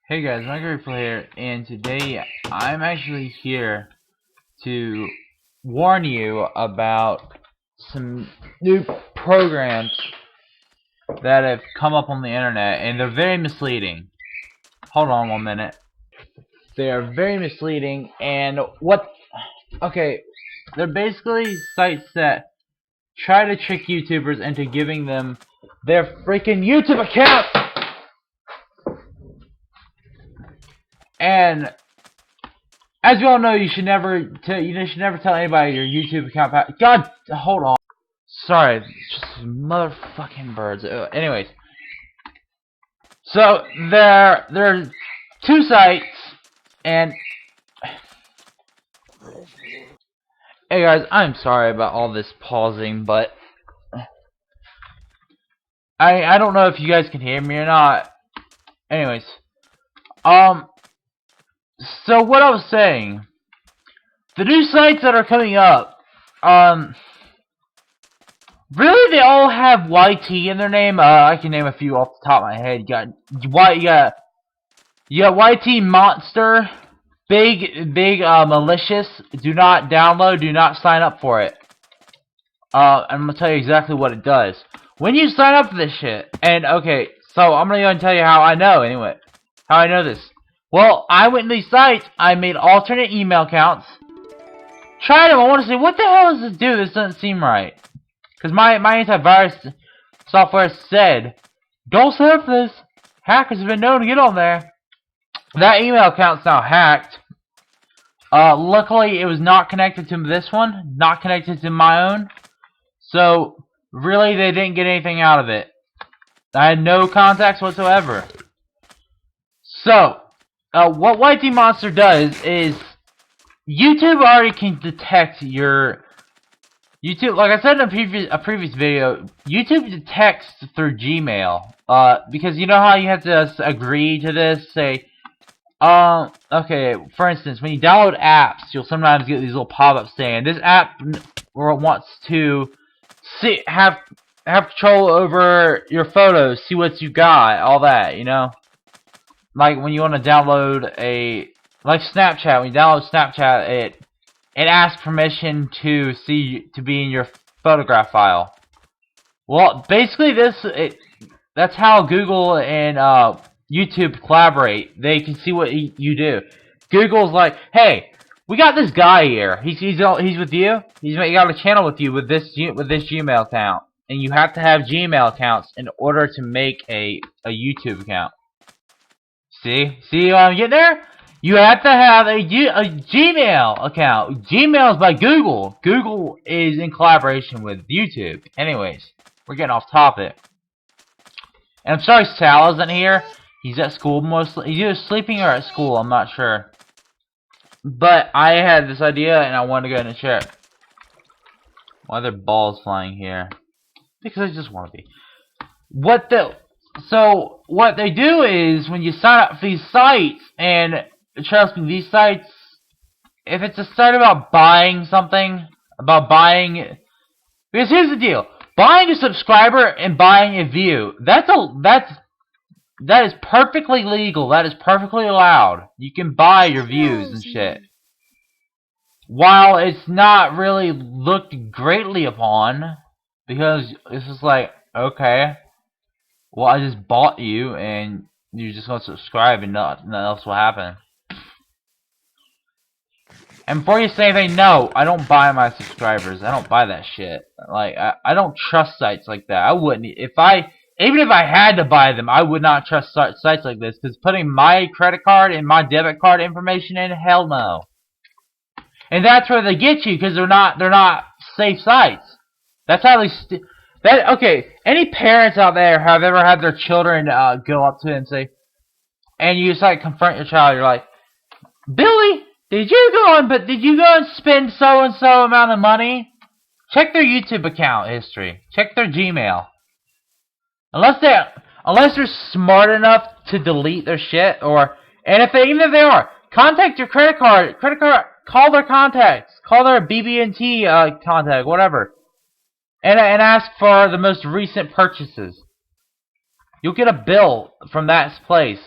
Hey guys, Minecraft here, and today I'm actually here to warn you about some new programs that have come up on the internet, and they're very misleading. Hold on one minute. They are very misleading, and they're basically sites that try to trick YouTubers into giving them their freaking YouTube account! And as you all know, you should never tell anybody your YouTube account. God, hold on. Sorry, just motherfucking birds. Anyways, so there are two sites, and hey guys, I'm sorry about all this pausing, but I don't know if you guys can hear me or not. Anyways, so what I was saying, the new sites that are coming up, really, they all have YT in their name. I can name a few off the top of my head. You got YT Monster, big, malicious. Do not download. Do not sign up for it. I'm gonna tell you exactly what it does. When you sign up for this shit, and okay, so I'm gonna go and tell you how I know. Anyway, how I know this. Well, I went to these sites. I made alternate email accounts. Tried them. I want to say, what the hell does this do? This doesn't seem right. Because my antivirus software said, don't set up for this. Hackers have been known to get on there. That email account's now hacked. Luckily, it was not connected to this one. Not connected to my own. So, really, they didn't get anything out of it. I had no contacts whatsoever. So, what YT Monster does is, YouTube already can detect your... YouTube, like I said in a previous video, YouTube detects through Gmail. Because you know how you have to agree to this? Say, okay, for instance, when you download apps, you'll sometimes get these little pop-ups saying, this app wants to have control over your photos, see what you got, all that, you know? Like when you want to download like Snapchat, when you download Snapchat, it asks permission to be in your photograph file. Well, basically that's how Google and YouTube collaborate. They can see what you do. Google's like, hey, we got this guy here. He's with you. He got a channel with you with this Gmail account, and you have to have Gmail accounts in order to make a YouTube account. See what I'm getting there? You have to have a Gmail account. Gmail is by Google. Google is in collaboration with YouTube. Anyways, we're getting off topic. And I'm sorry Sal isn't here. He's at school mostly. He's either sleeping or at school. I'm not sure. But I had this idea and I wanted to go ahead and share it. Why are there balls flying here? Because I just want to be. So what they do is when you sign up for these sites, and trust me, these sites, if it's a site about buying something, because here's the deal: buying a subscriber and buying a view, that is perfectly legal. That is perfectly allowed. You can buy your views and shit. While it's not really looked greatly upon, because it's just like, okay, well, I just bought you, and you're just gonna subscribe, and nothing else will happen. And before you say anything, no, I don't buy my subscribers. I don't buy that shit. Like, I don't trust sites like that. I wouldn't. Even if I had to buy them, I would not trust sites like this, because putting my credit card and my debit card information in, hell no. And that's where they get you, because they're not safe sites. That's how they okay, any parents out there have ever had their children go up to it and say, and you just like confront your child, you're like, Billy, did you go and spend so and so amount of money? Check their YouTube account history. Check their Gmail. Unless they're smart enough to delete their shit, even if they are, contact your credit card, call their contacts, call their BB&T contact, whatever. And ask for the most recent purchases. You'll get a bill from that place.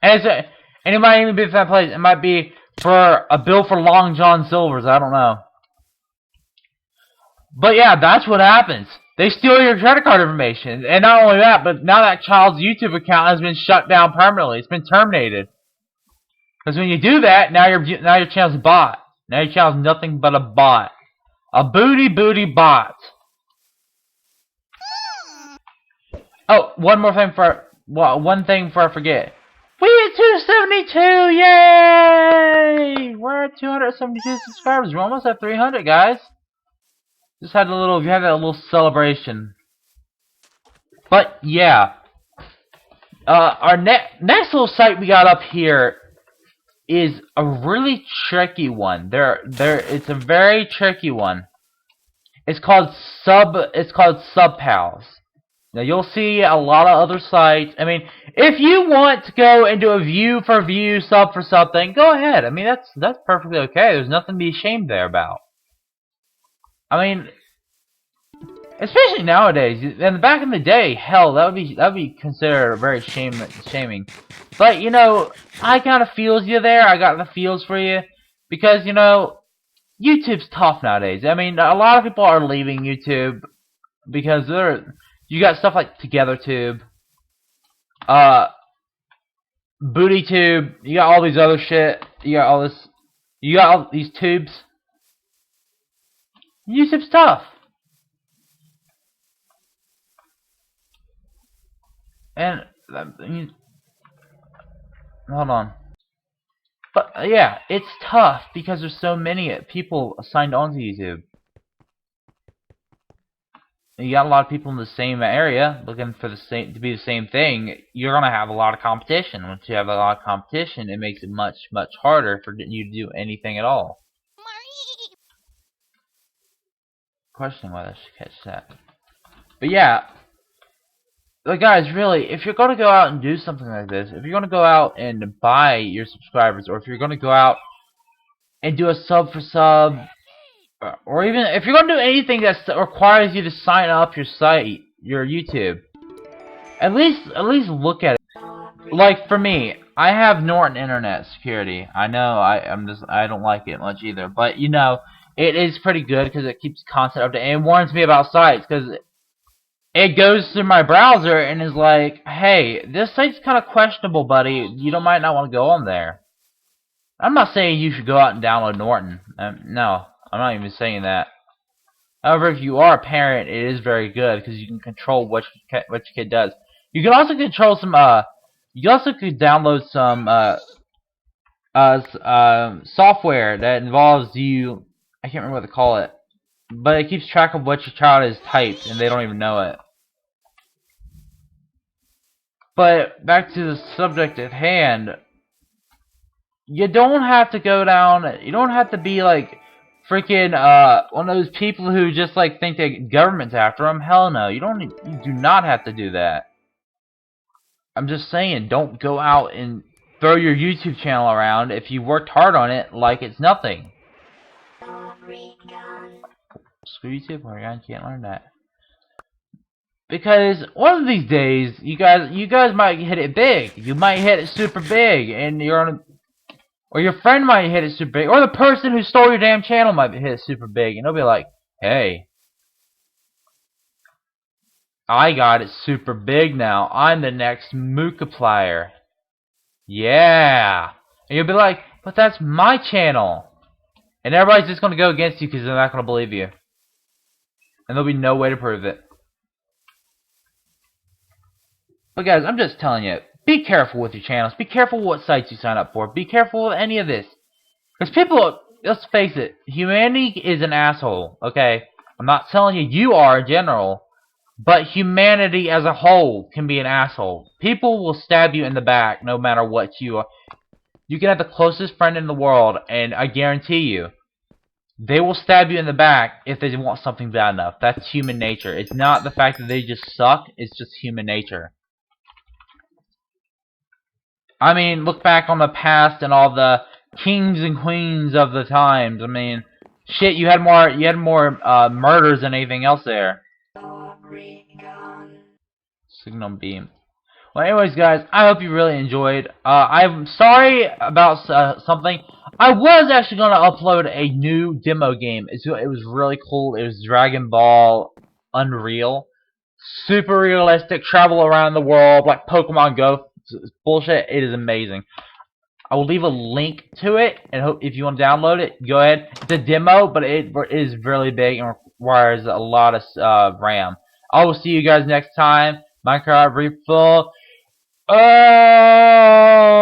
And it might even be for that place. It might be for a bill for Long John Silver's. I don't know. But yeah, that's what happens. They steal your credit card information. And not only that, but now that child's YouTube account has been shut down permanently. It's been terminated. Because when you do that, now your channel's a bot. Now your channel's nothing but a bot. A booty bot. Oh, one thing before I forget. We hit 272! Yay! We're at 272 subscribers. We're almost at 300, guys. Just had a little, a little celebration. But yeah, our next little site we got up here is a really tricky one. It's a very tricky one. It's called SubPals. Now you'll see a lot of other sites. I mean, if you want to go and do a view for view, sub for sub thing, go ahead. I mean, that's perfectly okay. There's nothing to be ashamed there about. I mean, especially nowadays. And back in the day, hell, that would be considered very shaming. But you know, I kind of feels you there. I got the feels for you because you know, YouTube's tough nowadays. I mean, a lot of people are leaving YouTube because you got stuff like TogetherTube, BootyTube. You got all these other shit. You got all these tubes. YouTube's tough. And hold on. But yeah, it's tough because there's so many people signed on to YouTube. You got a lot of people in the same area looking for to be the same thing. You're gonna have a lot of competition. Once you have a lot of competition, it makes it much harder for you to do anything at all. Questioning whether I should catch that. But yeah. But guys, really, if you're going to go out and do something like this, if you're going to go out and buy your subscribers, or if you're going to go out and do a sub for sub, or even if you're going to do anything that requires you to sign up your site, your YouTube, at least look at it. Like for me, I have Norton Internet Security. I know I don't like it much either, but you know, it is pretty good because it keeps content updated and it warns me about sites because it goes through my browser and is like, hey, this site's kind of questionable, buddy. You might not want to go on there. I'm not saying you should go out and download Norton. No, I'm not even saying that. However, if you are a parent, it is very good because you can control what your kid does. You can also control some. You also could download some software that involves you. I can't remember what to call it, but it keeps track of what your child has typed, and they don't even know it. But back to the subject at hand, you don't have to go down. You don't have to be like freaking one of those people who just like think the government's after them. Hell no, you don't. You do not have to do that. I'm just saying, don't go out and throw your YouTube channel around if you worked hard on it like it's nothing. Screw YouTube, Oregon can't learn that. Because one of these days, you guys might hit it big. You might hit it super big, and or your friend might hit it super big, or the person who stole your damn channel might hit it super big, and they'll be like, "Hey, I got it super big now. I'm the next Mookaplier. Yeah." And you'll be like, "But that's my channel." And everybody's just gonna go against you because they're not gonna believe you, and there'll be no way to prove it. But guys, I'm just telling you, be careful with your channels. Be careful what sites you sign up for. Be careful with any of this. Because people, let's face it, humanity is an asshole, okay? I'm not telling you are in general, but humanity as a whole can be an asshole. People will stab you in the back no matter what you are. You can have the closest friend in the world, and I guarantee you, they will stab you in the back if they want something bad enough. That's human nature. It's not the fact that they just suck, it's just human nature. I mean, look back on the past and all the kings and queens of the times. I mean, shit, you had more murders than anything else there. Signal beam. Well, anyways, guys, I hope you really enjoyed. I'm sorry about something. I was actually going to upload a new demo game. It was really cool. It was Dragon Ball Unreal. Super realistic, travel around the world like Pokemon Go. It's bullshit. It is amazing. I will leave a link to it, and hope if you want to download it, go ahead. It's a demo, but it is really big and requires a lot of RAM. I will see you guys next time. Minecraft Refull. Oh!